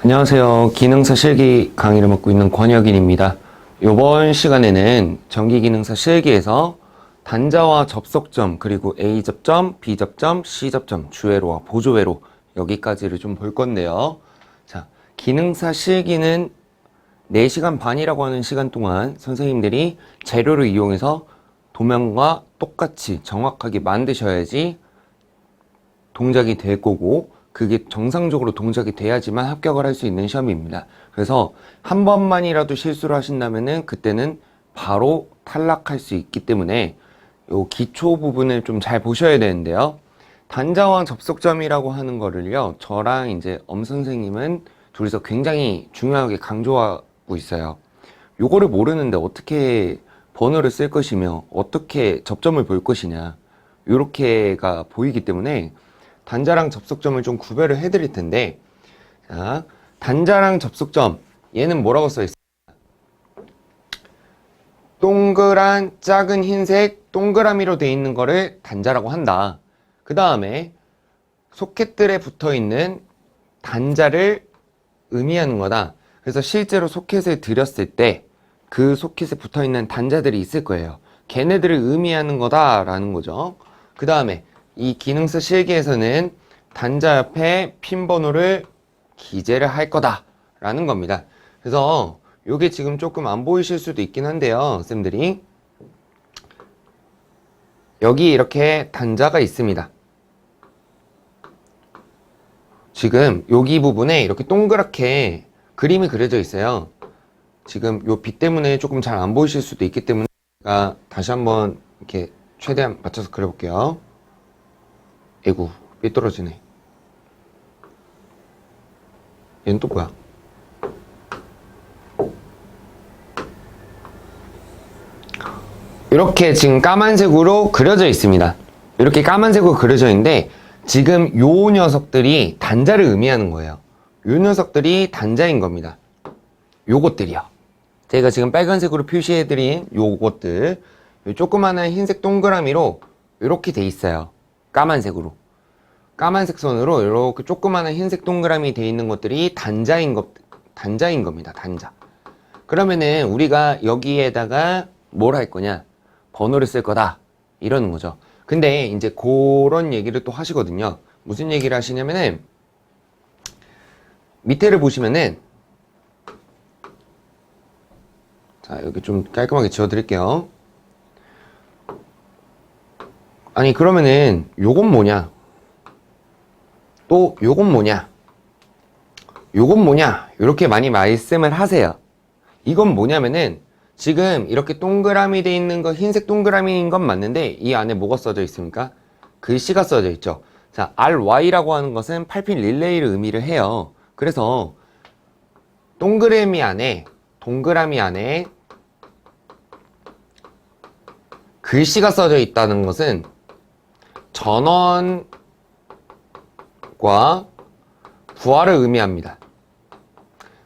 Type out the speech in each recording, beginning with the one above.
안녕하세요. 기능사 실기 강의를 맡고 있는 권혁인입니다. 이번 시간에는 전기기능사 실기에서 단자와 접속점, 그리고 A접점, B접점, C접점, 주회로와 보조회로 여기까지를 좀 볼 건데요. 자, 기능사 실기는 4시간 반이라고 하는 시간 동안 선생님들이 재료를 이용해서 도면과 똑같이 정확하게 만드셔야지 동작이 될 거고, 그게 정상적으로 동작이 돼야지만 합격을 할 수 있는 시험입니다. 그래서 한 번만이라도 실수를 하신다면은 그때는 바로 탈락할 수 있기 때문에 요 기초 부분을 좀 잘 보셔야 되는데요. 단자와 접속점이라고 하는 거를요, 저랑 이제 엄 선생님은 둘이서 굉장히 중요하게 강조하고 있어요. 요거를 모르는데 어떻게 번호를 쓸 것이며 어떻게 접점을 볼 것이냐, 요렇게가 보이기 때문에 단자랑 접속점을 좀 구별을 해드릴 텐데, 자, 단자랑 접속점, 얘는 뭐라고 써있어요? 동그란 작은 흰색 동그라미로 되어 있는 거를 단자라고 한다. 그 다음에 소켓들에 붙어 있는 단자를 의미하는 거다. 그래서 실제로 소켓을 들였을 때 그 소켓에 붙어 있는 단자들이 있을 거예요. 걔네들을 의미하는 거다라는 거죠. 그 다음에 이 기능사 실기에서는 단자 옆에 핀 번호를 기재를 할 거다 라는 겁니다. 그래서 요게 지금 조금 안 보이실 수도 있긴 한데요, 쌤들이 여기 이렇게 단자가 있습니다. 지금 여기 부분에 이렇게 동그랗게 그림이 그려져 있어요. 지금 요 빛 때문에 조금 잘 안 보이실 수도 있기 때문에 제가 다시 한번 이렇게 최대한 맞춰서 그려볼게요. 에구, 삐뚤어지네. 얘는 또 뭐야? 이렇게 지금 까만색으로 그려져 있습니다. 이렇게 까만색으로 그려져 있는데 지금 요 녀석들이 단자를 의미하는 거예요. 요 녀석들이 단자인 겁니다. 요것들이요. 제가 지금 빨간색으로 표시해드린 요것들, 요 조그마한 흰색 동그라미로 이렇게 돼 있어요. 까만색으로. 까만색 선으로 이렇게 조그마한 흰색 동그라미 돼 있는 것들이 단자인 겁니다. 단자. 그러면은 우리가 여기에다가 뭘 할 거냐? 번호를 쓸 거다. 이러는 거죠. 근데 이제 그런 얘기를 또 하시거든요. 무슨 얘기를 하시냐면은 밑에를 보시면은, 자, 여기 좀 깔끔하게 지워드릴게요. 아니, 그러면은 요건 뭐냐? 또 요건 뭐냐? 요건 뭐냐? 이렇게 많이 말씀을 하세요. 이건 뭐냐면은 지금 이렇게 동그라미 돼 있는 거, 흰색 동그라미인 건 맞는데 이 안에 뭐가 써져 있습니까? 글씨가 써져 있죠. 자, RY라고 하는 것은 8핀 릴레이를 의미를 해요. 그래서 동그라미 안에 글씨가 써져 있다는 것은 전원과 부하를 의미합니다.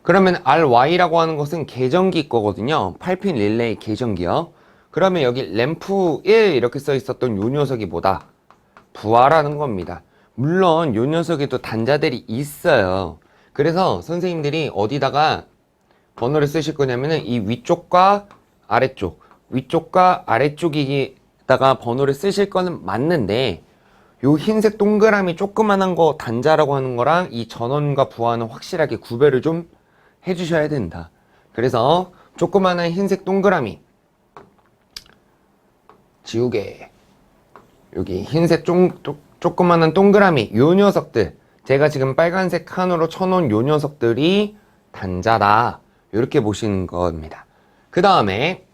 그러면 RY라고 하는 것은 계전기 거거든요. 8핀 릴레이 계전기요. 그러면 여기 램프 1 이렇게 써 있었던 요 녀석이 뭐다? 부하라는 겁니다. 물론 요 녀석에도 단자들이 있어요. 그래서 선생님들이 어디다가 번호를 쓰실 거냐면은 이 위쪽과 아래쪽에다가 번호를 쓰실 거는 맞는데 요 흰색 동그라미 조그만한 거 단자라고 하는 거랑 이 전원과 부하는 확실하게 구별을 좀 해주셔야 된다. 그래서 조그만한 흰색 동그라미 지우개, 여기 흰색 조그만한 동그라미 요 녀석들, 제가 지금 빨간색 칸으로 쳐놓은 요 녀석들이 단자다, 이렇게 보시는 겁니다. 그 다음에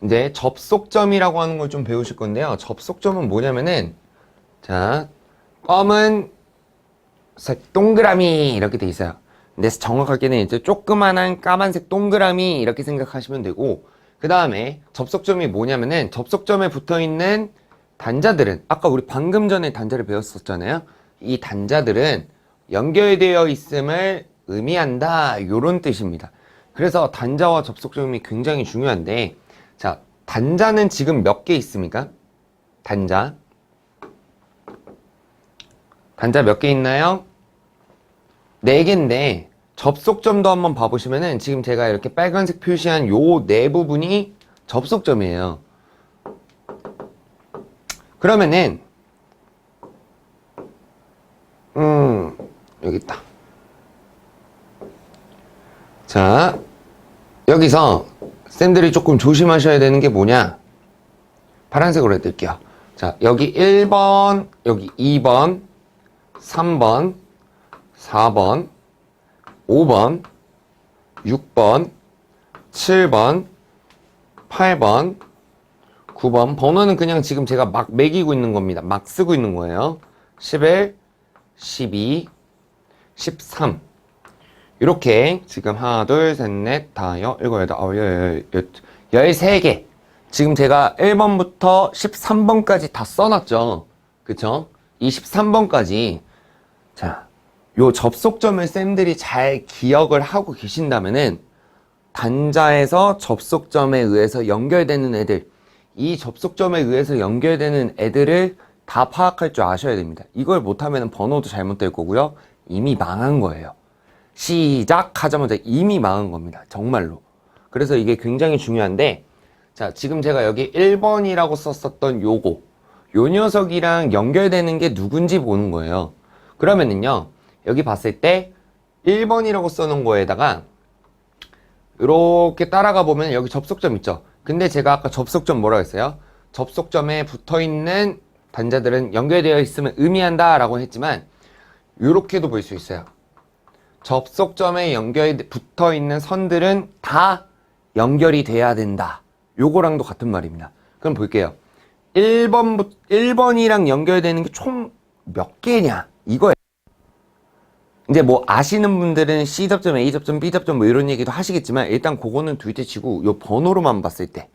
이제 접속점이라고 하는 걸 좀 배우실 건데요. 접속점은 뭐냐면은, 자, 검은색 동그라미 이렇게 돼 있어요. 근데 정확하게는 이제 조그만한 까만색 동그라미 이렇게 생각하시면 되고, 그 다음에 접속점이 뭐냐면은 접속점에 붙어있는 단자들은, 아까 우리 방금 전에 단자를 배웠었잖아요. 이 단자들은 연결되어 있음을 의미한다, 요런 뜻입니다. 그래서 단자와 접속점이 굉장히 중요한데, 자, 단자는 지금 몇 개 있습니까? 단자 몇 개 있나요? 4개인데 접속점도 한번 봐보시면은 지금 제가 이렇게 빨간색 표시한 요 네 부분이 접속점이에요. 그러면은 여기 있다. 자, 여기서 쌤들이 조금 조심하셔야 되는 게 뭐냐? 파란색으로 해드릴게요. 자, 여기 1번, 여기 2번, 3번, 4번, 5번, 6번, 7번, 8번, 9번. 번호는 그냥 지금 제가 막 매기고 있는 겁니다. 막 쓰고 있는 거예요. 11, 12, 13. 이렇게 지금 하나, 둘, 셋, 넷, 다, 여, 일곱, 여덟, 아홉, 열, 13개. 지금 제가 1번부터 13번까지 다 써놨죠. 그쵸? 이 13번까지. 자, 요 접속점을 쌤들이 잘 기억을 하고 계신다면은 단자에서 접속점에 의해서 연결되는 애들, 이 접속점에 의해서 연결되는 애들을 다 파악할 줄 아셔야 됩니다. 이걸 못하면 번호도 잘못될 거고요. 이미 망한 거예요. 시작하자마자 이미 망한 겁니다. 정말로. 그래서 이게 굉장히 중요한데, 자, 지금 제가 여기 1번이라고 썼었던 요거, 요 녀석이랑 연결되는 게 누군지 보는 거예요. 그러면은요, 여기 봤을 때 1번이라고 써놓은 거에다가 이렇게 따라가 보면 여기 접속점 있죠. 근데 제가 아까 접속점 뭐라고 했어요? 접속점에 붙어있는 단자들은 연결되어 있으면 의미한다 라고 했지만 이렇게도 볼 수 있어요. 접속점에 붙어있는 선들은 다 연결이 돼야 된다. 요거랑도 같은 말입니다. 그럼 볼게요. 1번이랑 연결되는 게 총 몇 개냐? 이거예요. 이제 뭐 아시는 분들은 C접점, A접점, B접점 뭐 이런 얘기도 하시겠지만 일단 그거는 둘째 치고 요 번호로만 봤을 때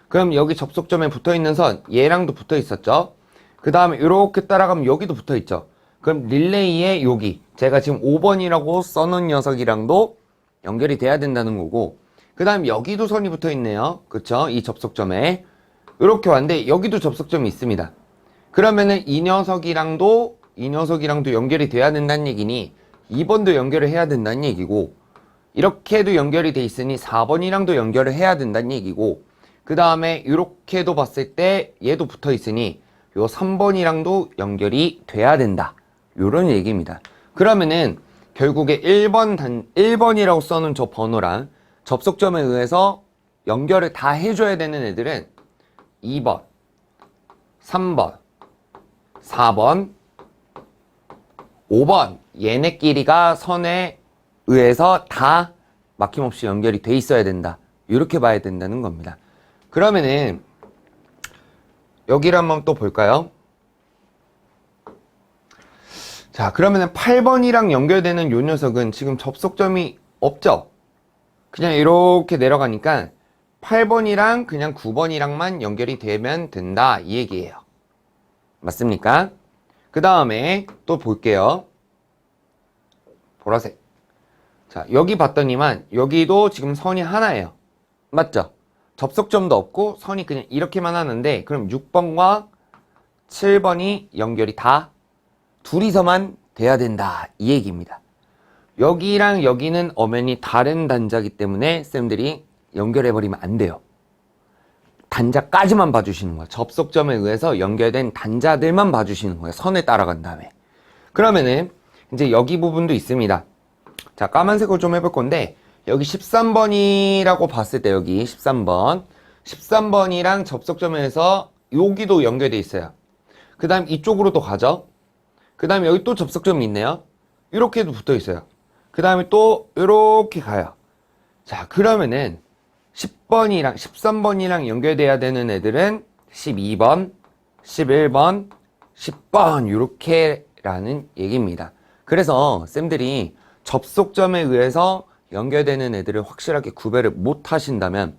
그럼 여기 접속점에 붙어있는 선 얘랑도 붙어있었죠. 그 다음에 이렇게 따라가면 여기도 붙어있죠. 그럼 릴레이에 여기 제가 지금 5번이라고 써놓은 녀석이랑도 연결이 돼야 된다는 거고 그 다음 여기도 선이 붙어있네요. 그쵸? 이 접속점에 이렇게 왔는데 여기도 접속점이 있습니다. 그러면은 이 녀석이랑도 연결이 돼야 된다는 얘기니 2번도 연결을 해야 된다는 얘기고 이렇게도 연결이 돼 있으니 4번이랑도 연결을 해야 된다는 얘기고 그 다음에 이렇게도 봤을 때 얘도 붙어 있으니 요 3번이랑도 연결이 돼야 된다. 요런 얘기입니다. 그러면은 결국에 1번이라고 써놓은 저 번호랑 접속점에 의해서 연결을 다 해줘야 되는 애들은 2번, 3번, 4번, 5번 얘네끼리가 선에 의해서 다 막힘없이 연결이 돼 있어야 된다. 이렇게 봐야 된다는 겁니다. 그러면은 여기를 한번 또 볼까요? 자, 그러면은 8번이랑 연결되는 요 녀석은 지금 접속점이 없죠? 그냥 이렇게 내려가니까 8번이랑 그냥 9번이랑만 연결이 되면 된다 이 얘기예요. 맞습니까? 그 다음에 또 볼게요. 보라색. 자, 여기 봤더니만 여기도 지금 선이 하나예요. 맞죠? 접속점도 없고 선이 그냥 이렇게만 하는데 그럼 6번과 7번이 연결이 다 둘이서만 돼야 된다 이 얘기입니다. 여기랑 여기는 엄연히 다른 단자이기 때문에 쌤들이 연결해버리면 안 돼요. 단자까지만 봐주시는 거예요. 접속점에 의해서 연결된 단자들만 봐주시는 거예요. 선에 따라간 다음에. 그러면은 이제 여기 부분도 있습니다. 자, 까만색으로 좀 해볼 건데 여기 13번이라고 봤을 때 여기 13번이랑 접속점에서 여기도 연결돼 있어요. 그 다음 이쪽으로 또 가죠. 그 다음에 여기 또 접속점이 있네요. 이렇게도 붙어 있어요. 그 다음에 또 이렇게 가요. 자, 그러면은 10번이랑 13번이랑 연결돼야 되는 애들은 12번, 11번, 10번 이렇게라는 얘기입니다. 그래서 쌤들이 접속점에 의해서 연결되는 애들을 확실하게 구별을 못 하신다면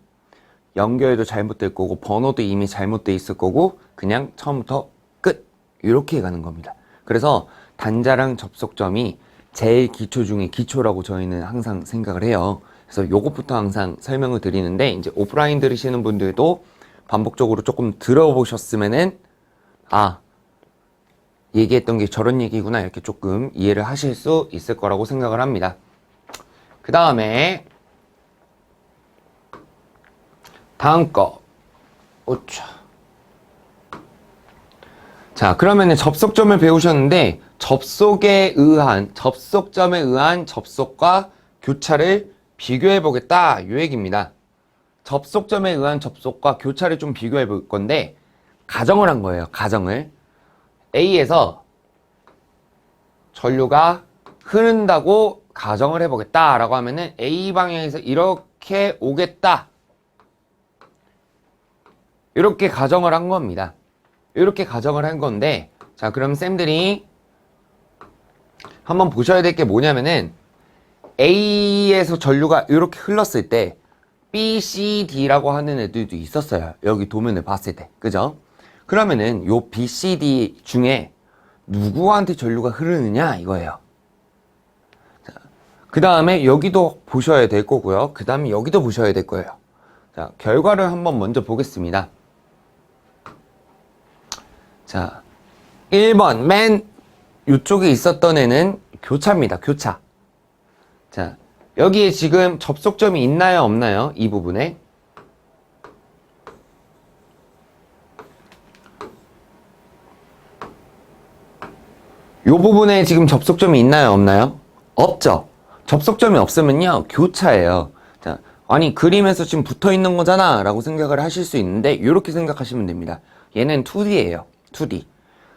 연결도 잘못될 거고 번호도 이미 잘못돼 있을 거고 그냥 처음부터 끝 이렇게 가는 겁니다. 그래서 단자랑 접속점이 제일 기초 중에 기초라고 저희는 항상 생각을 해요. 그래서 요것부터 항상 설명을 드리는데 이제 오프라인 들으시는 분들도 반복적으로 조금 들어보셨으면은 아, 얘기했던 게 저런 얘기구나 이렇게 조금 이해를 하실 수 있을 거라고 생각을 합니다. 그 다음에 다음 거. 오차. 자, 그러면은 접속점을 배우셨는데 접속점에 의한 접속과 교차를 비교해 보겠다 이 얘기입니다. 접속점에 의한 접속과 교차를 좀 비교해 볼 건데 가정을 한 거예요. 가정을 A에서 전류가 흐른다고 가정을 해보겠다 라고 하면은 A 방향에서 이렇게 오겠다 이렇게 가정을 한 겁니다. 이렇게 가정을 한 건데 자, 그럼 쌤들이 한번 보셔야 될 게 뭐냐면은 A에서 전류가 이렇게 흘렀을 때 B, C, D라고 하는 애들도 있었어요. 여기 도면을 봤을 때. 그죠? 그러면은 요 B, C, D 중에 누구한테 전류가 흐르느냐 이거예요. 그 다음에 여기도 보셔야 될 거고요. 그 다음에 여기도 보셔야 될 거예요. 자, 결과를 한번 먼저 보겠습니다. 자, 1번 맨 이쪽에 있었던 애는 교차입니다. 교차. 자, 여기에 지금 접속점이 있나요? 없나요? 이 부분에. 이 부분에 지금 접속점이 있나요? 없나요? 없죠. 접속점이 없으면요. 교차예요. 자, 아니 그림에서 지금 붙어 있는 거잖아 라고 생각을 하실 수 있는데 이렇게 생각하시면 됩니다. 얘는 2D예요. 2D.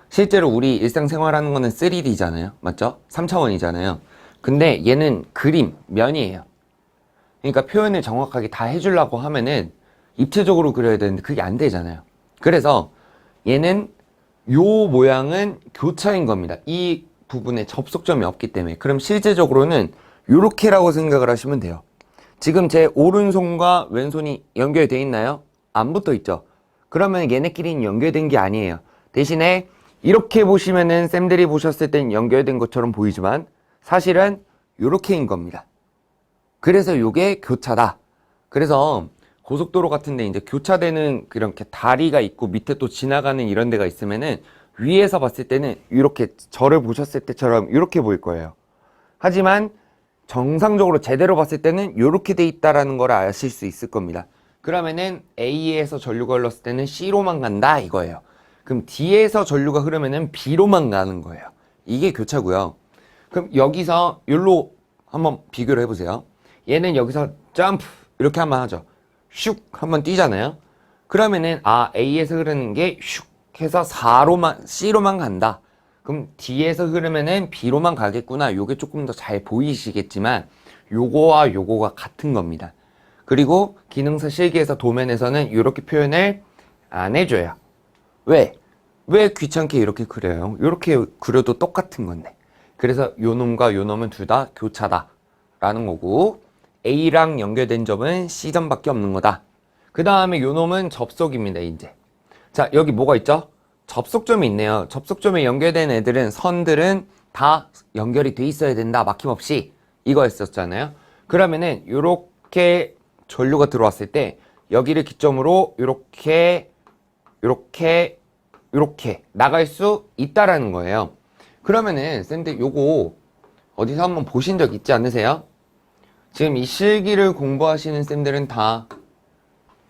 실제로 우리 일상생활하는 거는 3D잖아요. 맞죠? 3차원이잖아요. 근데 얘는 그림, 면이에요. 그러니까 표현을 정확하게 다 해주려고 하면은 입체적으로 그려야 되는데 그게 안 되잖아요. 그래서 얘는 요 모양은 교차인 겁니다. 이 부분에 접속점이 없기 때문에. 그럼 실제적으로는 요렇게라고 생각을 하시면 돼요. 지금 제 오른손과 왼손이 연결되어 있나요? 안 붙어 있죠. 그러면 얘네끼리는 연결된 게 아니에요. 대신에 이렇게 보시면은 쌤들이 보셨을 땐 연결된 것처럼 보이지만 사실은 요렇게인 겁니다. 그래서 요게 교차다. 그래서 고속도로 같은데 이제 교차되는 그렇게 다리가 있고 밑에 또 지나가는 이런 데가 있으면은 위에서 봤을 때는 이렇게 저를 보셨을 때처럼 이렇게 보일 거예요. 하지만 정상적으로 제대로 봤을 때는 이렇게 돼 있다라는 걸 아실 수 있을 겁니다. 그러면은 A에서 전류가 흘렀을 때는 C로만 간다 이거예요. 그럼 D에서 전류가 흐르면은 B로만 가는 거예요. 이게 교차고요. 그럼 여기서 여기로 한번 비교를 해보세요. 얘는 여기서 점프 이렇게 한번 하죠. 슉 한번 뛰잖아요. 그러면은 A에서 흐르는 게 슉 해서 C로만 간다. 그럼 D에서 흐르면은 B로만 가겠구나. 요게 조금 더 잘 보이시겠지만 요거와 요거가 같은 겁니다. 그리고 기능사 실기에서 도면에서는 이렇게 표현을 안 해줘요. 왜? 왜 귀찮게 이렇게 그려요? 이렇게 그려도 똑같은 건데. 그래서 요 놈과 요 놈은 둘 다 교차다 라는 거고 A랑 연결된 점은 C점밖에 없는 거다. 그 다음에 요 놈은 접속입니다. 이제 자, 여기 뭐가 있죠? 접속점이 있네요. 접속점에 연결된 애들은 선들은 다 연결이 돼 있어야 된다. 막힘없이 이거였었잖아요. 그러면은 요렇게 전류가 들어왔을 때 여기를 기점으로 요렇게 나갈 수 있다라는 거예요. 그러면은 쌤들 요거 어디서 한번 보신 적 있지 않으세요? 지금 이 실기를 공부하시는 쌤들은 다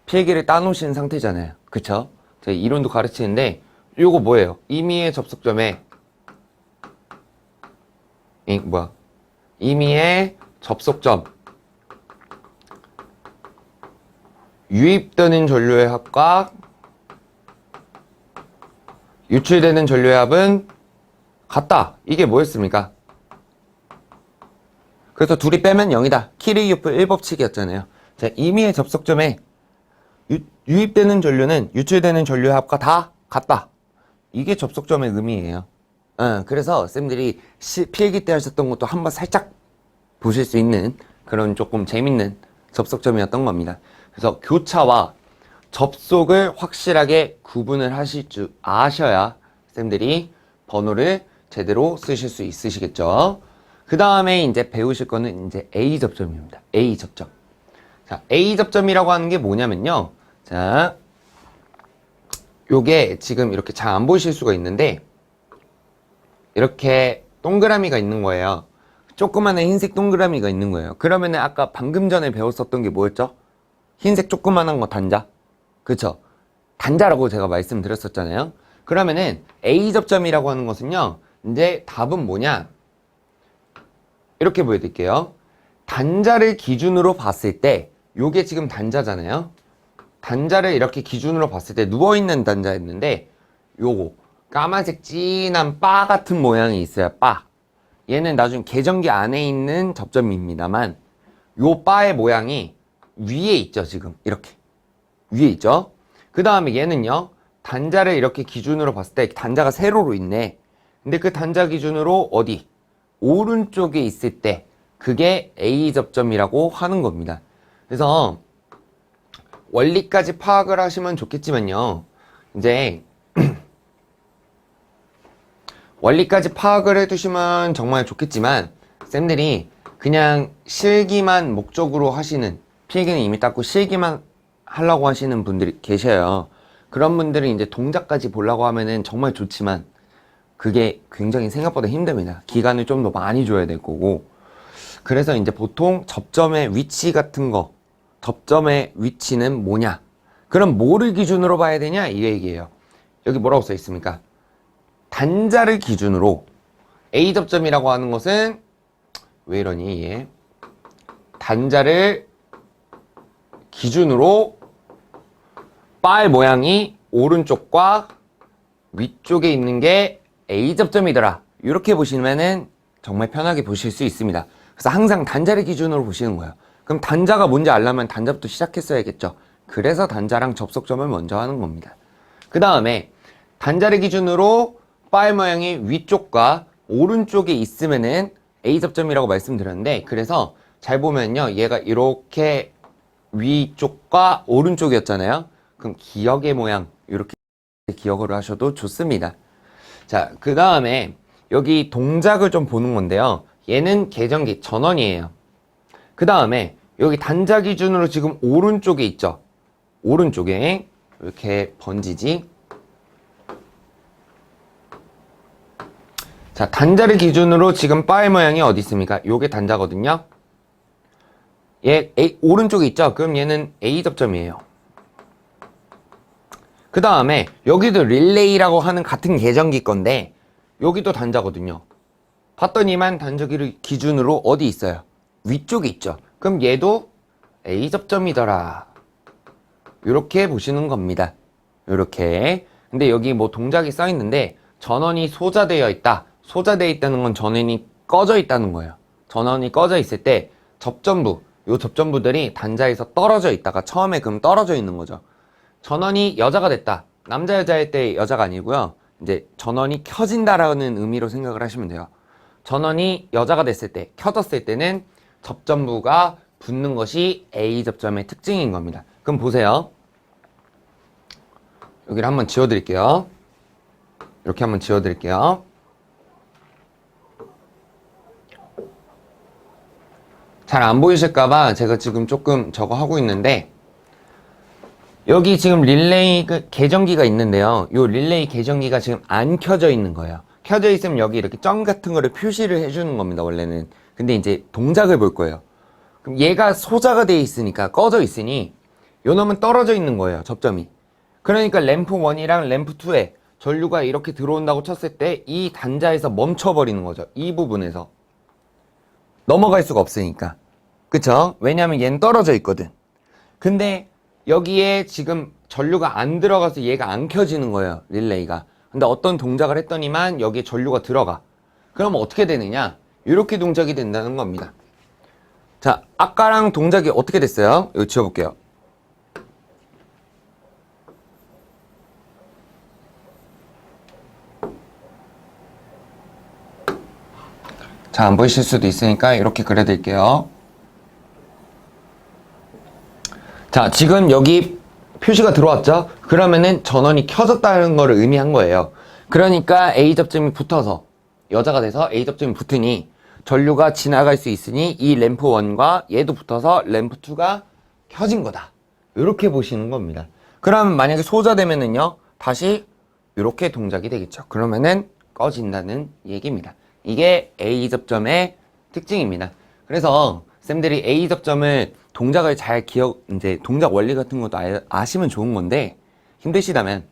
필기를 따놓으신 상태잖아요. 그쵸? 제가 이론도 가르치는데 요거 뭐예요? 임의의 접속점에 임의의 접속점 유입되는 전류의 합과 유출되는 전류의 합은 같다. 이게 뭐였습니까? 그래서 둘이 빼면 0이다. 키르기오프 1법칙이었잖아요. 자, 임의의 접속점에 유입되는 전류는 유출되는 전류의 합과 다 같다. 이게 접속점의 의미예요. 그래서 쌤들이 필기 때 하셨던 것도 한번 살짝 보실 수 있는 그런 조금 재밌는 접속점이었던 겁니다. 그래서 교차와 접속을 확실하게 구분을 하실 줄 아셔야 쌤들이 번호를 제대로 쓰실 수 있으시겠죠. 그 다음에 이제 배우실 거는 이제 A 접점입니다. A 접점. 자, A 접점이라고 하는 게 뭐냐면요. 자, 요게 지금 이렇게 잘 안 보이실 수가 있는데 이렇게 동그라미가 있는 거예요. 조그마한 흰색 동그라미가 있는 거예요. 그러면은 아까 방금 전에 배웠었던 게 뭐였죠? 흰색 조그만한 거 단자. 그쵸? 단자라고 제가 말씀드렸었잖아요. 그러면은 A접점이라고 하는 것은요, 이제 답은 뭐냐? 이렇게 보여드릴게요. 단자를 기준으로 봤을 때, 요게 지금 단자잖아요. 단자를 이렇게 기준으로 봤을 때 누워있는 단자였는데, 요거 까만색 진한 바 같은 모양이 있어요. 바. 얘는 나중에 계정기 안에 있는 접점입니다만, 요 바의 모양이 위에 있죠. 지금 이렇게 위에 있죠. 그 다음에 얘는요, 단자를 이렇게 기준으로 봤을 때 단자가 세로로 있네. 근데 그 단자 기준으로 어디? 오른쪽에 있을 때 그게 A접점이라고 하는 겁니다. 그래서 원리까지 파악을 하시면 좋겠지만요, 이제 원리까지 파악을 해두시면 정말 좋겠지만, 쌤들이 그냥 실기만 목적으로 하시는, 필기는 이미 땄고 실기만 하려고 하시는 분들이 계셔요. 그런 분들은 이제 동작까지 보려고 하면은 정말 좋지만 그게 굉장히 생각보다 힘듭니다. 기간을 좀 더 많이 줘야 될 거고. 그래서 이제 보통 접점의 위치 같은 거, 접점의 위치는 뭐냐? 그럼 뭐를 기준으로 봐야 되냐? 이 얘기예요. 여기 뭐라고 써 있습니까? 단자를 기준으로, A접점이라고 하는 것은 왜 이러니 얘? 단자를 기준으로 바의 모양이 오른쪽과 위쪽에 있는 게 A접점이더라. 이렇게 보시면은 정말 편하게 보실 수 있습니다. 그래서 항상 단자를 기준으로 보시는 거예요. 그럼 단자가 뭔지 알려면 단자부터 시작했어야겠죠. 그래서 단자랑 접속점을 먼저 하는 겁니다. 그 다음에 단자를 기준으로 바의 모양이 위쪽과 오른쪽에 있으면은 A접점이라고 말씀드렸는데, 그래서 잘 보면요, 얘가 이렇게 위쪽과 오른쪽이었잖아요. 그럼 기억의 모양, 이렇게 기억을 하셔도 좋습니다. 자, 그 다음에 여기 동작을 좀 보는 건데요, 얘는 계정기 전원이에요. 그 다음에 여기 단자 기준으로 지금 오른쪽에 있죠. 오른쪽에 이렇게 번지지. 자, 단자를 기준으로 지금 바의 모양이 어디 있습니까? 요게 단자거든요. 얘 오른쪽에 있죠? 그럼 얘는 A접점이에요. 그 다음에 여기도 릴레이라고 하는 같은 계정기 건데 여기도 단자거든요. 봤더니만 단자기를 기준으로 어디 있어요? 위쪽에 있죠. 그럼 얘도 A접점이더라. 이렇게 보시는 겁니다. 이렇게. 근데 여기 뭐 동작이 써 있는데 전원이 소자되어 있다. 소자되어 있다는 건 전원이 꺼져 있다는 거예요. 전원이 꺼져 있을 때 접점부, 요 접점부들이 단자에서 떨어져 있다가 처음에 그럼 떨어져 있는 거죠. 전원이 여자가 됐다. 남자 여자일 때 여자가 아니고요. 이제 전원이 켜진다라는 의미로 생각을 하시면 돼요. 전원이 여자가 됐을 때, 켜졌을 때는 접점부가 붙는 것이 A접점의 특징인 겁니다. 그럼 보세요. 여기를 한번 지워드릴게요. 이렇게 한번 지워드릴게요. 잘 안 보이실까봐 제가 지금 조금 저거 하고 있는데, 여기 지금 릴레이 계정기가 있는데요. 요 릴레이 계정기가 지금 안 켜져 있는 거예요. 켜져 있으면 여기 이렇게 점 같은 거를 표시를 해주는 겁니다, 원래는. 근데 이제 동작을 볼 거예요. 그럼 얘가 소자가 돼 있으니까, 꺼져 있으니 요 놈은 떨어져 있는 거예요, 접점이. 그러니까 램프 1이랑 램프 2에 전류가 이렇게 들어온다고 쳤을 때 이 단자에서 멈춰버리는 거죠. 이 부분에서. 넘어갈 수가 없으니까. 그쵸? 왜냐면 얘는 떨어져 있거든. 근데 여기에 지금 전류가 안 들어가서 얘가 안 켜지는 거예요, 릴레이가. 근데 어떤 동작을 했더니만 여기에 전류가 들어가. 그러면 어떻게 되느냐? 이렇게 동작이 된다는 겁니다. 자, 아까랑 동작이 어떻게 됐어요? 이거 지워볼게요. 잘 안 보이실 수도 있으니까 이렇게 그려드릴게요. 자, 지금 여기 표시가 들어왔죠? 그러면은 전원이 켜졌다는 걸 의미한 거예요. 그러니까 A접점이 붙어서, 여자가 돼서 A접점이 붙으니 전류가 지나갈 수 있으니 이 램프 1과 얘도 붙어서 램프 2가 켜진 거다. 이렇게 보시는 겁니다. 그러면 만약에 소자되면은요, 다시 이렇게 동작이 되겠죠. 그러면은 꺼진다는 얘기입니다. 이게 A 접점의 특징입니다. 그래서 쌤들이 A 접점을 동작을 잘 이제 동작 원리 같은 것도 아시면 좋은 건데 힘드시다면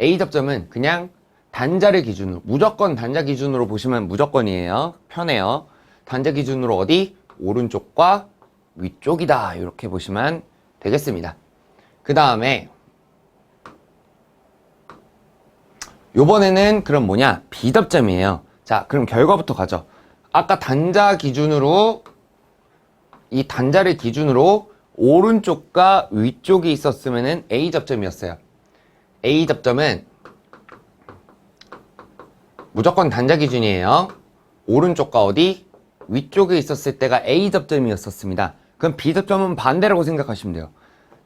A 접점은 그냥 단자를 기준으로, 무조건 단자 기준으로 보시면 무조건이에요. 편해요. 단자 기준으로 어디? 오른쪽과 위쪽이다. 이렇게 보시면 되겠습니다. 그 다음에 요번에는 그럼 뭐냐? B 접점이에요. 자, 그럼 결과부터 가죠. 아까 단자 기준으로, 이 단자를 기준으로 오른쪽과 위쪽이 있었으면은 A 접점이었어요. A 접점은 무조건 단자 기준이에요. 오른쪽과 어디? 위쪽에 있었을 때가 A 접점이었었습니다. 그럼 B 접점은 반대라고 생각하시면 돼요.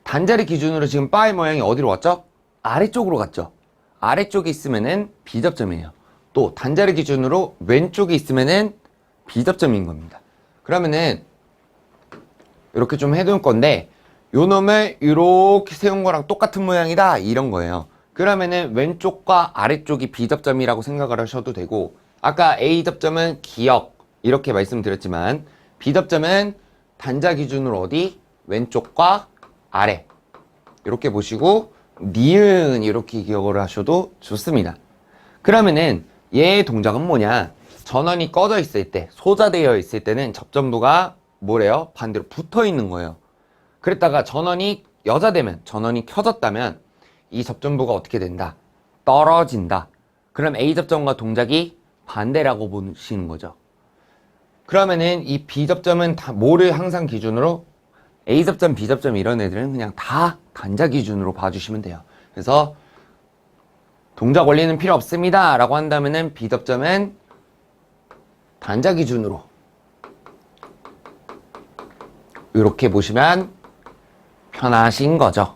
단자를 기준으로 지금 바의 모양이 어디로 왔죠? 아래쪽으로 갔죠. 아래쪽에 있으면은 B 접점이에요. 또 단자를 기준으로 왼쪽에 있으면은 B 접점인 겁니다. 그러면은 이렇게 좀 해둘 건데 요 놈을 이렇게 세운 거랑 똑같은 모양이다 이런 거예요. 그러면은 왼쪽과 아래쪽이 B 접점이라고 생각을 하셔도 되고, 아까 A 접점은 기역 이렇게 말씀드렸지만 B 접점은 단자 기준으로 어디? 왼쪽과 아래 이렇게 보시고 니은 이렇게 기억을 하셔도 좋습니다. 그러면은 얘의 동작은 뭐냐? 전원이 꺼져 있을 때, 소자되어 있을 때는 접점부가 뭐래요? 반대로 붙어 있는 거예요. 그랬다가 전원이 여자되면, 전원이 켜졌다면 이 접점부가 어떻게 된다? 떨어진다. 그럼 A 접점과 동작이 반대라고 보시는 거죠. 그러면은 이 B 접점은 다 뭐를 항상 기준으로? A 접점, B 접점 이런 애들은 그냥 다 단자 기준으로 봐주시면 돼요. 그래서 동작 원리는 필요 없습니다 라고 한다면은 B 접점은 단자 기준으로 이렇게 보시면 편하신 거죠.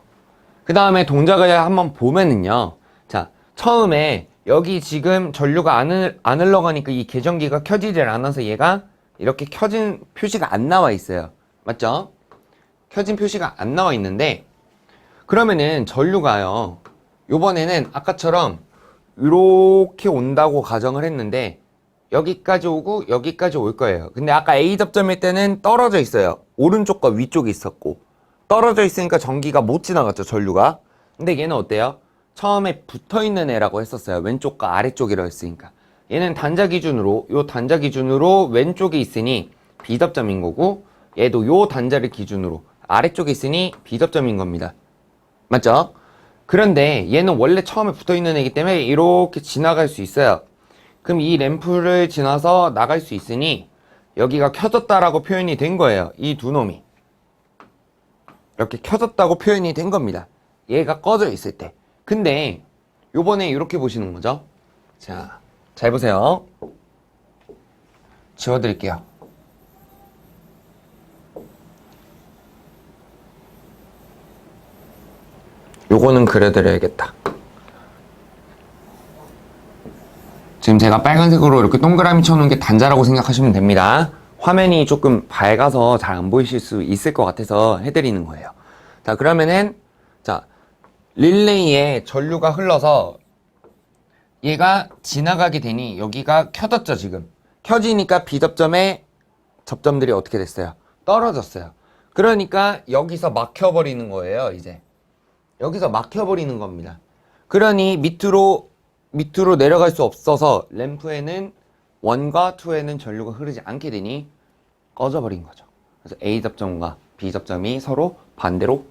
그 다음에 동작을 한번 보면은요. 자, 처음에 여기 지금 전류가 안 흘러가니까 이 계전기가 켜지질 않아서 얘가 이렇게 켜진 표시가 안 나와 있어요. 맞죠? 켜진 표시가 안 나와 있는데, 그러면은 전류가요, 요번에는 아까처럼 이렇게 온다고 가정을 했는데 여기까지 오고 여기까지 올 거예요. 근데 아까 A 접점일 때는 떨어져 있어요. 오른쪽과 위쪽이 있었고 떨어져 있으니까 전기가 못 지나갔죠, 전류가. 근데 얘는 어때요? 처음에 붙어있는 애라고 했었어요. 왼쪽과 아래쪽이라고 했으니까. 얘는 단자 기준으로, 요 단자 기준으로 왼쪽에 있으니 B 접점인 거고, 얘도 요 단자를 기준으로 아래쪽에 있으니 B 접점인 겁니다. 맞죠? 그런데 얘는 원래 처음에 붙어있는 애이기 때문에 이렇게 지나갈 수 있어요. 그럼 이 램프를 지나서 나갈 수 있으니 여기가 켜졌다라고 표현이 된 거예요. 이 두 놈이 이렇게 켜졌다고 표현이 된 겁니다. 얘가 꺼져 있을 때. 근데 요번에 이렇게 보시는 거죠. 자, 잘 보세요. 지워드릴게요. 요거는 그려드려야겠다. 지금 제가 빨간색으로 이렇게 동그라미 쳐놓은 게 단자라고 생각하시면 됩니다. 화면이 조금 밝아서 잘 안 보이실 수 있을 것 같아서 해드리는 거예요. 자, 그러면은, 자, 릴레이에 전류가 흘러서 얘가 지나가게 되니 여기가 켜졌죠, 지금. 켜지니까 B접점의 접점들이 어떻게 됐어요? 떨어졌어요. 그러니까 여기서 막혀버리는 거예요, 이제. 여기서 막혀버리는 겁니다. 그러니 밑으로 내려갈 수 없어서 램프에는 1과 2에는 전류가 흐르지 않게 되니 꺼져버린 거죠. 그래서 A 접점과 B 접점이 서로 반대로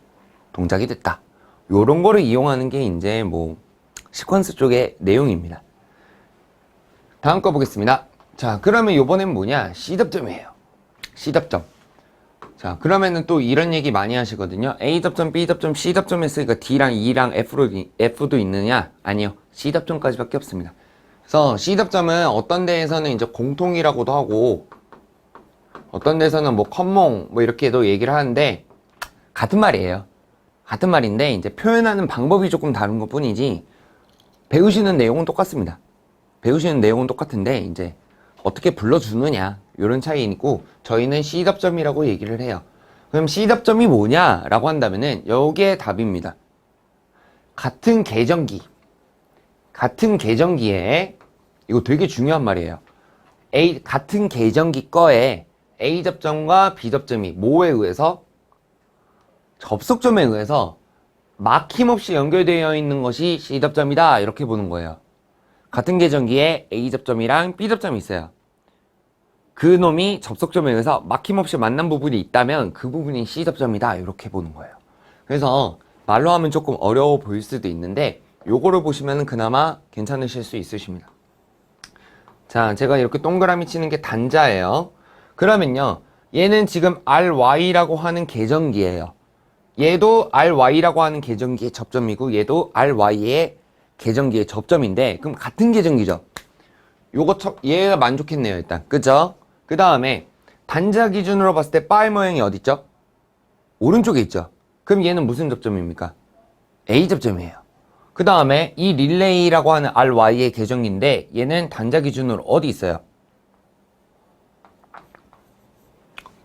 동작이 됐다. 요런 거를 이용하는 게 이제 뭐 시퀀스 쪽의 내용입니다. 다음 거 보겠습니다. 자, 그러면 요번엔 뭐냐? C 접점이에요. C 접점. 자, 그러면은 또 이런 얘기 많이 하시거든요. A 접점, B 접점, C 접점 했으니까 D랑 E랑 F도 있느냐? 아니요. C 접점까지밖에 없습니다. 그래서 C 접점은 어떤 데에서는 이제 공통이라고도 하고, 어떤 데서는 뭐 컴몽 뭐 이렇게도 얘기를 하는데 같은 말이에요. 같은 말인데 이제 표현하는 방법이 조금 다른 것 뿐이지 배우시는 내용은 똑같습니다. 배우시는 내용은 똑같은데 이제 어떻게 불러주느냐 이런 차이이고, 저희는 C 접점이라고 얘기를 해요. 그럼 C 접점이 뭐냐라고 한다면은 여기에 답입니다. 같은 계전기에 이거 되게 중요한 말이에요. 같은 계정기 거에 A 접점과 B 접점이 뭐에 의해서? 접속점에 의해서 막힘없이 연결되어 있는 것이 C 접점이다. 이렇게 보는 거예요. 같은 계정기에 A 접점이랑 B 접점이 있어요. 그 놈이 접속점에 의해서 막힘없이 만난 부분이 있다면 그 부분이 C 접점이다. 이렇게 보는 거예요. 그래서 말로 하면 조금 어려워 보일 수도 있는데 요거를 보시면 그나마 괜찮으실 수 있으십니다. 자, 제가 이렇게 동그라미 치는 게 단자예요. 그러면요, 얘는 지금 RY라고 하는 계정기예요. 얘도 RY라고 하는 계정기의 접점이고 얘도 RY의 계정기의 접점인데 그럼 같은 계정기죠. 얘가 만족했네요, 일단. 그죠? 그 다음에 단자 기준으로 봤을 때 바이 모양이 어디 있죠? 오른쪽에 있죠. 그럼 얘는 무슨 접점입니까? A 접점이에요. 그 다음에 이 릴레이라고 하는 RY의 계정기인데 얘는 단자 기준으로 어디 있어요?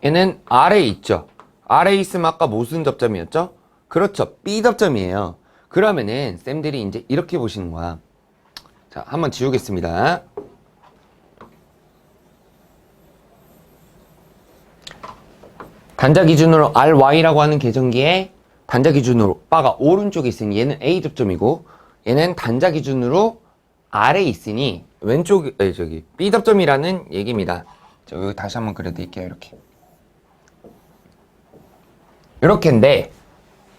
얘는 R에 있죠. R에 있으면 아까 무슨 접점이었죠? 그렇죠. B 접점이에요. 그러면은 쌤들이 이제 이렇게 보시는 거야. 자, 한번 지우겠습니다. 단자 기준으로 RY라고 하는 계정기에 단자 기준으로 바가 오른쪽에 있으니 얘는 A 접점이고 얘는 단자 기준으로 R에 있으니 저기 B 접점이라는 얘기입니다. 여기 다시 한번 그려드릴게요. 이렇게인데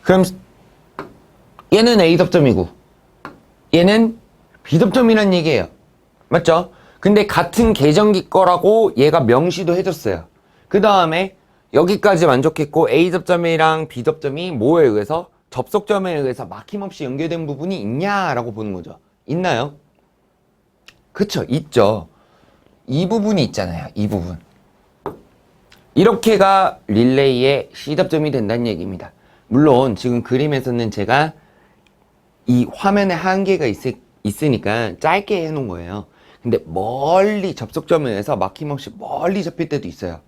그럼 얘는 A 접점이고 얘는 B 접점이란 얘기예요. 맞죠? 근데 같은 계정기 거라고 얘가 명시도 해줬어요. 그 다음에 여기까지 만족했고 A 접점이랑 B 접점이 뭐에 의해서? 접속점에 의해서 막힘없이 연결된 부분이 있냐라고 보는 거죠. 있나요? 그쵸, 있죠. 이 부분이 있잖아요. 이 부분. 이렇게가 릴레이의 C 접점이 된다는 얘기입니다. 물론 지금 그림에서는 제가 이 화면에 한계가 있으니까 짧게 해놓은 거예요. 근데 멀리 접속점에 의해서 막힘없이 멀리 잡힐 때도 있어요.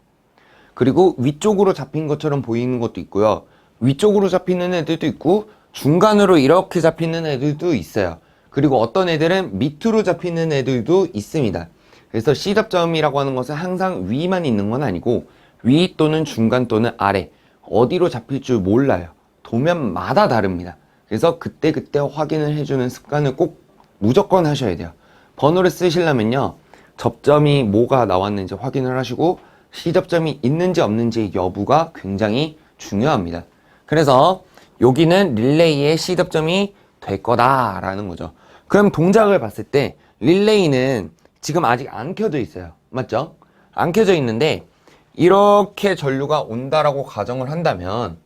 그리고 위쪽으로 잡힌 것처럼 보이는 것도 있고요. 위쪽으로 잡히는 애들도 있고 중간으로 이렇게 잡히는 애들도 있어요. 그리고 어떤 애들은 밑으로 잡히는 애들도 있습니다. 그래서 C 접점이라고 하는 것은 항상 위만 있는 건 아니고 위 또는 중간 또는 아래 어디로 잡힐 줄 몰라요. 도면마다 다릅니다. 그래서 그때그때 확인을 해주는 습관을 꼭 무조건 하셔야 돼요. 번호를 쓰시려면요. 접점이 뭐가 나왔는지 확인을 하시고 C 접점이 있는지 없는지 여부가 굉장히 중요합니다. 그래서 여기는 릴레이의 C 접점이 될 거다라는 거죠. 그럼 동작을 봤을 때 릴레이는 지금 아직 안 켜져 있어요. 맞죠? 안 켜져 있는데 이렇게 전류가 온다라고 가정을 한다면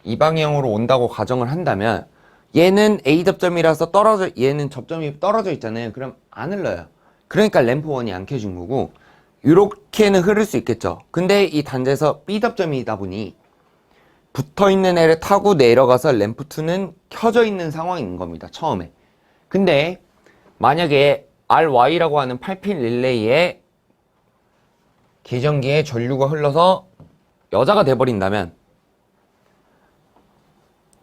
이 방향으로 온다고 가정을 한다면 얘는 A 접점이라서 얘는 접점이 떨어져 있잖아요. 그럼 안 흘러요. 그러니까 램프 1이 안 켜진 거고 이렇게는 흐를 수 있겠죠. 근데 이 단자에서 B 접점이다 보니 붙어있는 애를 타고 내려가서 램프 2는 켜져 있는 상황인 겁니다. 처음에. 근데 만약에 RY라고 하는 8핀 릴레이에 계전기에 전류가 흘러서 여자가 돼버린다면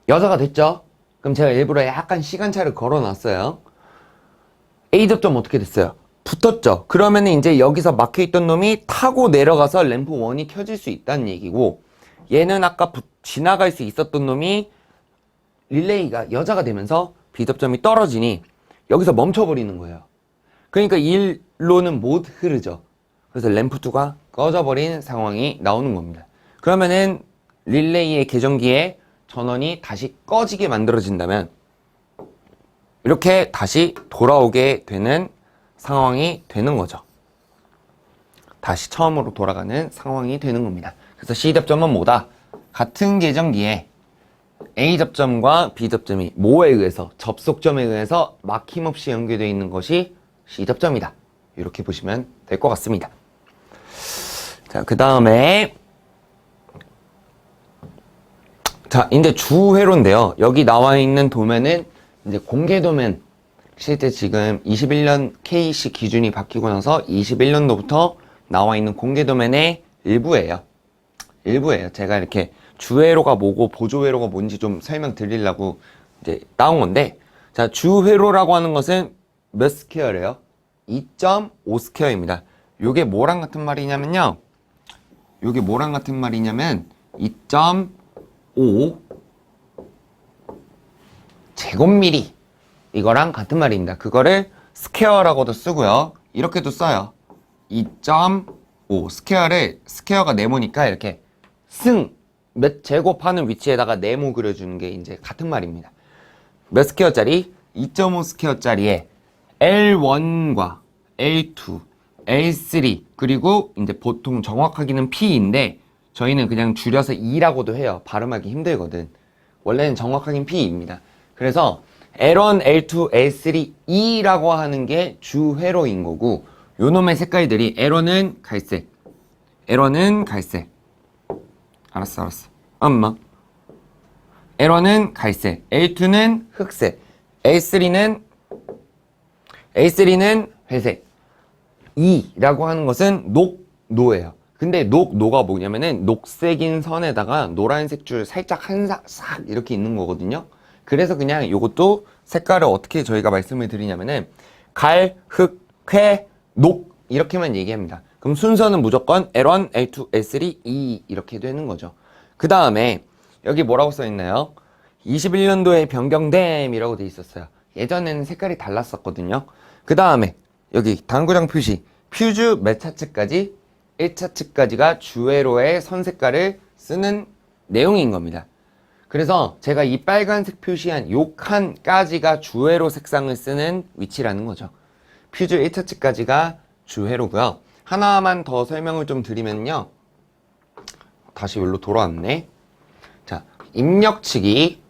여자가 됐죠? 그럼 제가 일부러 약간 시간차를 걸어놨어요. A 접점 어떻게 됐어요? 붙었죠? 그러면 이제 여기서 막혀있던 놈이 타고 내려가서 램프 1이 켜질 수 있다는 얘기고 얘는 아까 지나갈 수 있었던 놈이 릴레이가 여자가 되면서 B 접점이 떨어지니 여기서 멈춰버리는 거예요. 그러니까 일로는 못 흐르죠. 그래서 램프 2가 꺼져버린 상황이 나오는 겁니다. 그러면은 릴레이의 계전기에 전원이 다시 꺼지게 만들어진다면 이렇게 다시 돌아오게 되는 상황이 되는 거죠. 다시 처음으로 돌아가는 상황이 되는 겁니다. 그래서 C 접점은 뭐다? 같은 계전기에 A 접점과 B 접점이 뭐에 의해서? 접속점에 의해서 막힘없이 연결되어 있는 것이 C 접점이다. 이렇게 보시면 될 것 같습니다. 자, 그 다음에 자, 이제 주회로인데요. 여기 나와 있는 도면은 이제 공개 도면, 실제 지금 21년 KC 기준이 바뀌고 나서 21년도부터 나와 있는 공개 도면의 일부예요. 제가 이렇게 주회로가 뭐고 보조회로가 뭔지 좀 설명드리려고 이제 따온 건데, 자, 주회로라고 하는 것은 몇 스퀘어래요? 2.5 스퀘어입니다. 요게 뭐랑 같은 말이냐면요. 요게 뭐랑 같은 말이냐면 2.5 제곱미리 이거랑 같은 말입니다. 그거를 스퀘어라고도 쓰고요. 이렇게도 써요. 2.5 스퀘어가 네모니까 이렇게 몇 제곱하는 위치에다가 네모 그려주는 게 이제 같은 말입니다. 몇 스퀘어짜리? 2.5 스퀘어짜리에 L1과 L2, L3 그리고 이제 보통 정확하기는 P인데 저희는 그냥 줄여서 E라고도 해요. 발음하기 힘들거든. 원래는 정확하긴 P입니다. 그래서 L1, L2, L3, E라고 하는 게 주회로인 거고 요놈의 색깔들이 L1은 갈색, L1은 갈색. 알았어. 엄마. L1은 갈색, L2는 흑색, A3는 회색. E라고 하는 것은 녹노예요. 근데 녹노가 뭐냐면은 녹색인 선에다가 노란색 줄 살짝 싹 이렇게 있는 거거든요. 그래서 그냥 요것도 색깔을 어떻게 저희가 말씀을 드리냐면은 갈, 흑, 쾌, 녹 이렇게만 얘기합니다. 그럼 순서는 무조건 L1, L2, L3, E 이렇게 되는 거죠. 그 다음에 여기 뭐라고 써있나요? 21년도에 변경됨이라고 돼 있었어요. 예전에는 색깔이 달랐었거든요. 그 다음에 여기 당구장 표시 퓨즈 몇 차츠까지? 1차츠까지가 주회로의 선 색깔을 쓰는 내용인 겁니다. 그래서 제가 이 빨간색 표시한 요 칸까지가 주회로 색상을 쓰는 위치라는 거죠. 퓨즈 1차츠까지가 주회로고요. 하나만 더 설명을 좀 드리면요. 다시 여기로 돌아왔네. 자, 입력치기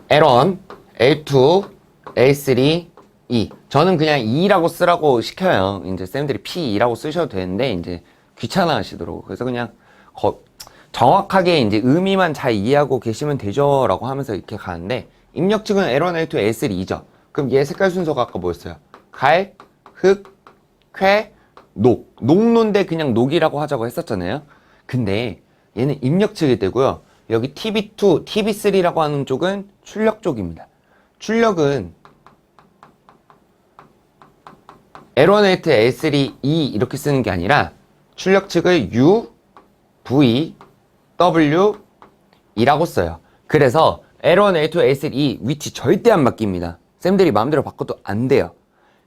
L1, L2, L3, E. 저는 그냥 E라고 쓰라고 시켜요. 이제 쌤들이 P2라고 쓰셔도 되는데 이제 귀찮아 하시더라고. 그래서 그냥 정확하게 이제 의미만 잘 이해하고 계시면 되죠 라고 하면서 이렇게 가는데 입력측은 L1, L2, L3, E죠. 그럼 얘 색깔 순서가 아까 뭐였어요? 갈, 흑, 쾌, 녹. 녹노인데 그냥 녹이라고 하자고 했었잖아요. 근데 얘는 입력측일 때고요. 여기 TB2, TB3라고 하는 쪽은 출력 쪽입니다. 출력은 L1, L2, L3, E 이렇게 쓰는 게 아니라 출력 측을 U, V, W, E라고 써요. 그래서 L1, L2, L3, E 위치 절대 안 바뀝니다. 쌤들이 마음대로 바꿔도 안 돼요.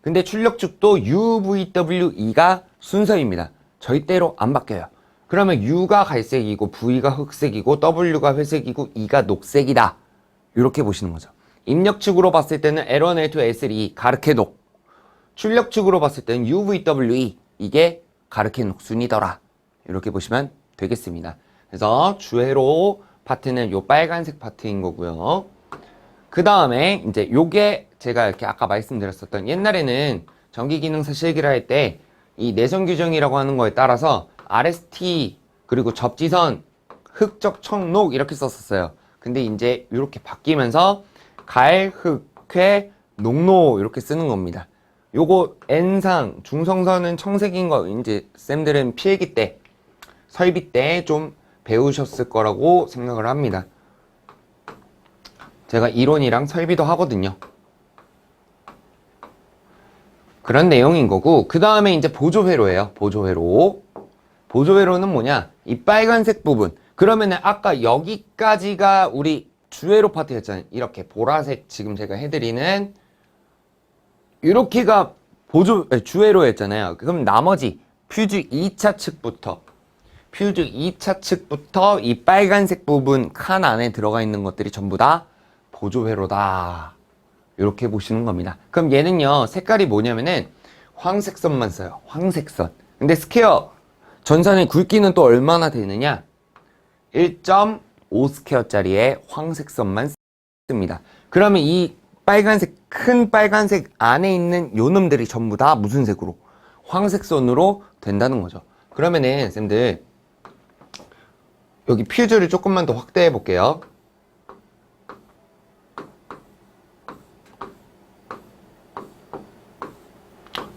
근데 출력 측도 U, V, W, E가 순서입니다. 절대로 안 바뀌어요. 그러면 U가 갈색이고 V가 흑색이고 W가 회색이고 E가 녹색이다. 이렇게 보시는 거죠. 입력 측으로 봤을 때는 L1, L2, L3, E 가르케 녹. 출력 측으로 봤을 때는 U, V, W, E 이게 가르케 녹순이더라. 이렇게 보시면 되겠습니다. 그래서 주회로 파트는 요 빨간색 파트인 거고요. 그 다음에 이제 요게 제가 이렇게 아까 말씀드렸었던 옛날에는 전기기능사 실기를 할 때 이 내선 규정이라고 하는 거에 따라서 RST 그리고 접지선 흑적 청록 이렇게 썼었어요. 근데 이제 이렇게 바뀌면서 갈, 흑, 쾌, 녹노 이렇게 쓰는 겁니다. 요거 N상 중성선은 청색인 거 이제 쌤들은 필기 때 설비 때 좀 배우셨을 거라고 생각을 합니다. 제가 이론이랑 설비도 하거든요. 그런 내용인 거고 그 다음에 이제 보조회로예요. 보조회로는 뭐냐? 이 빨간색 부분. 그러면은 아까 여기까지가 우리 주회로 파트였잖아요. 이렇게 보라색 지금 제가 해드리는 이렇게가 주회로였잖아요. 그럼 나머지 퓨즈 2차 측부터 이 빨간색 부분 칸 안에 들어가 있는 것들이 전부 다 보조회로다. 이렇게 보시는 겁니다. 그럼 얘는요, 색깔이 뭐냐면은 황색선만 써요. 황색선. 근데 스퀘어 전선의 굵기는 또 얼마나 되느냐? 1.5 스퀘어짜리의 황색선만 씁니다. 그러면 이 빨간색, 큰 빨간색 안에 있는 요 놈들이 전부 다 무슨 색으로? 황색선으로 된다는 거죠. 그러면은 쌤들 여기 퓨즈를 조금만 더 확대해 볼게요.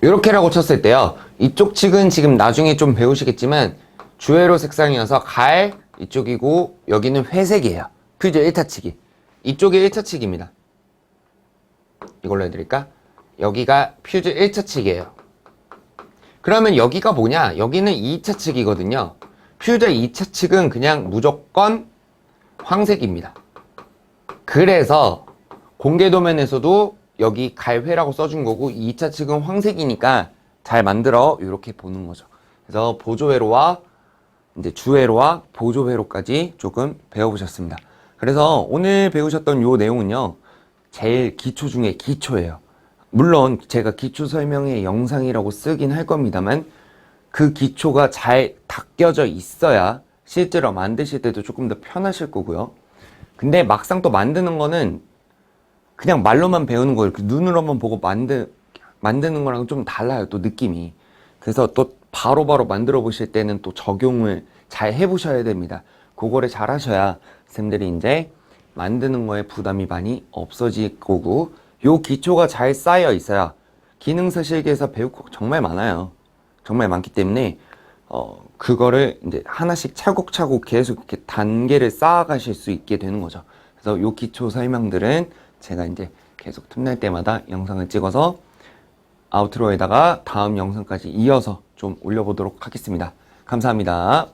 이렇게라고 쳤을 때요. 이쪽 측은 지금 나중에 좀 배우시겠지만 주회로 색상이어서 갈 이쪽이고 여기는 회색이에요. 퓨즈 1타 치기. 이쪽이 1타 치기입니다. 이걸로 해드릴까? 여기가 퓨즈 1차 측이에요. 그러면 여기가 뭐냐? 여기는 2차 측이거든요. 퓨즈 2차 측은 그냥 무조건 황색입니다. 그래서 공개 도면에서도 여기 갈회라고 써준 거고 2차 측은 황색이니까 잘 만들어 이렇게 보는 거죠. 그래서 보조회로와 이제 주회로와 보조회로까지 조금 배워보셨습니다. 그래서 오늘 배우셨던 요 내용은요, 제일 기초 중에 기초예요. 물론 제가 기초 설명의 영상이라고 쓰긴 할 겁니다만 그 기초가 잘 닦여져 있어야 실제로 만드실 때도 조금 더 편하실 거고요. 근데 막상 또 만드는 거는 그냥 말로만 배우는 거예요. 눈으로만 보고 만드는 거랑 좀 달라요, 또 느낌이. 그래서 또 바로바로 만들어 보실 때는 또 적용을 잘 해보셔야 됩니다. 그거를 잘 하셔야 쌤들이 이제 만드는 거에 부담이 많이 없어질 거고, 요 기초가 잘 쌓여 있어야 기능사 실기에서 배울 거 정말 많아요. 정말 많기 때문에 그거를 이제 하나씩 차곡차곡 계속 이렇게 단계를 쌓아가실 수 있게 되는 거죠. 그래서 요 기초 설명들은 제가 이제 계속 틈날 때마다 영상을 찍어서 아우트로에다가 다음 영상까지 이어서 좀 올려보도록 하겠습니다. 감사합니다.